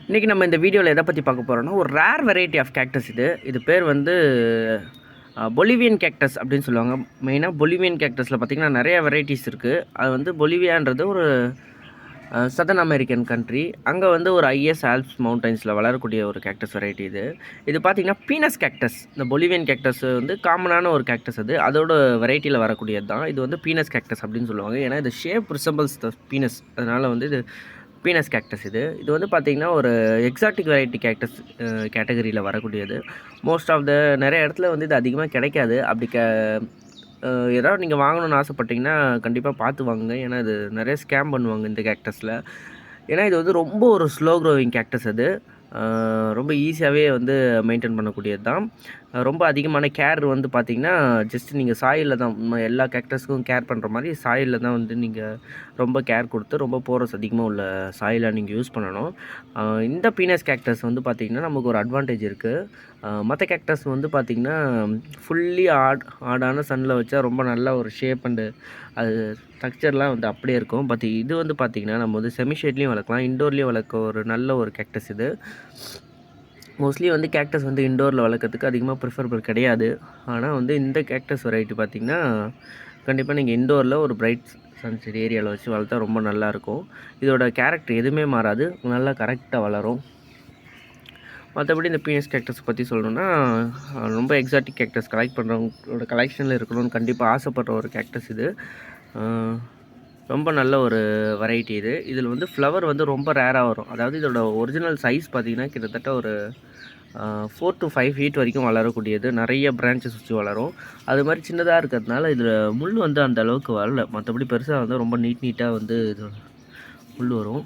இன்றைக்கி நம்ம இந்த வீடியோவில் எதை பற்றி பார்க்க போகிறோம்னா ஒரு ரேர் வெரைட்டி ஆஃப் கேக்டஸ் இது பேர் வந்து பொலிவியன் கேக்டஸ் அப்படின்னு சொல்லுவாங்க. மெயினாக பொலிவியன் கேக்டஸில் பார்த்திங்கன்னா நிறைய வெரைட்டிஸ் இருக்குது. அது வந்து பொலிவியான்றது ஒரு சதர்ன் அமெரிக்கன் கண்ட்ரி. அங்கே வந்து ஒரு ஐஎஸ் ஆல்ப்ஸ் மவுண்டைன்ஸில் வளரக்கூடிய ஒரு கேக்டஸ் வெரைட்டி இது பார்த்திங்கன்னா பீனஸ் கேக்டஸ். இந்த பொலிவியன் கேக்டஸ் வந்து காமனான ஒரு கேக்டஸ். அதோட வெரைட்டியில் வரக்கூடியது தான். இது வந்து பீனஸ் கேக்டஸ் அப்படின்னு சொல்லுவாங்க. ஏன்னா இது ஷேப் ரிசம்பிள்ஸ் த பீனஸ், அதனால் வந்து இது பீனஸ் கேக்டஸ். இது வந்து பார்த்திங்கன்னா ஒரு எக்ஸாட்டிக் வெரைட்டி கேக்டஸ் கேட்டகரியில் வரக்கூடியது. மோஸ்ட் ஆஃப் த நிறைய இடத்துல வந்து இது அதிகமாக கிடைக்காது. அப்படி ஏதாவது நீங்கள் வாங்கணும்னு ஆசைப்பட்டிங்கன்னா கண்டிப்பாக பார்த்து வாங்குங்க. ஏன்னா இது நிறைய ஸ்கேம் பண்ணுவாங்க இந்த கேக்டஸில். ஏன்னா இது வந்து ரொம்ப ஒரு ஸ்லோ க்ரோவிங் கேக்டஸ். ரொம்ப ஈஸியாகவே வந்து மெயின்டைன் பண்ணக்கூடியது தான். ரொம்ப அதிகமான கேர் வந்து பார்த்திங்கன்னா ஜஸ்ட் நீங்கள் சாயிலில் தான் எல்லா கேக்டஸ்க்கும் கேர் பண்ணுற மாதிரி சாயிலில் தான் வந்து நீங்கள் ரொம்ப கேர் கொடுத்து ரொம்ப போரஸ் அதிகமாக உள்ள சாயிலை நீங்கள் யூஸ் பண்ணணும். இந்த பீனஸ் கேக்டஸ் வந்து பார்த்திங்கன்னா நமக்கு ஒரு அட்வான்டேஜ் இருக்குது. மற்ற கேக்டஸ் வந்து பார்த்திங்கன்னா ஃபுல்லி ஆடான சன்னில் வச்சா ரொம்ப நல்ல ஒரு ஷேப் அண்டு அது ஸ்ட்ரக்சர்லாம் வந்து அப்படியே இருக்கும். பட் இது வந்து பார்த்திங்கன்னா நம்ம வந்து செமிஷேட்லேயும் வளர்க்கலாம், இண்டோர்லேயும் வளர்க்க ஒரு நல்ல ஒரு கேக்டஸ். மோஸ்ட்லி வந்து கேக்டஸ் வந்து இண்டோரில் வளர்க்குறதுக்கு அதிகமாக ப்ரிஃபரபிள் கிடையாது. ஆனால் வந்து இந்த கேக்டஸ் வெரைட்டி பார்த்திங்கன்னா கண்டிப்பாக நீங்கள் இண்டோரில் ஒரு பிரைட் சன்செட் ஏரியாவில் வச்சு வளர்த்தா ரொம்ப நல்லாயிருக்கும். இதோட கேரக்டர் எதுவுமே மாறாது, நல்லா கரெக்டாக வளரும். மற்றபடி இந்த பீனஸ் கேக்டஸ் பற்றி சொல்லணுன்னா ரொம்ப எக்ஸாட்டிக் கேக்டஸ் கலெக்ட் பண்ணுறவங்களோட கலெக்ஷனில் இருக்கணும்னு கண்டிப்பாக ஆசைப்படுற ஒரு கேக்டஸ். ரொம்ப நல்ல ஒரு வெரைட்டி. இதில் வந்து ஃப்ளவர் வந்து ரொம்ப ரேராக வரும். அதாவது இதோட ஒரிஜினல் சைஸ் பார்த்திங்கன்னா கிட்டத்தட்ட ஒரு 4 to 5 ஃபீட் வரைக்கும் வளரக்கூடியது. நிறைய பிரான்ச்சஸ் வச்சு வளரும். அது மாதிரி சின்னதாக இருக்கிறதுனால இதில் முள் வந்து அந்த அளவுக்கு வரல. மற்றபடி பெருசாக வந்து ரொம்ப நீட்டாக வந்து இது முள் வரும்.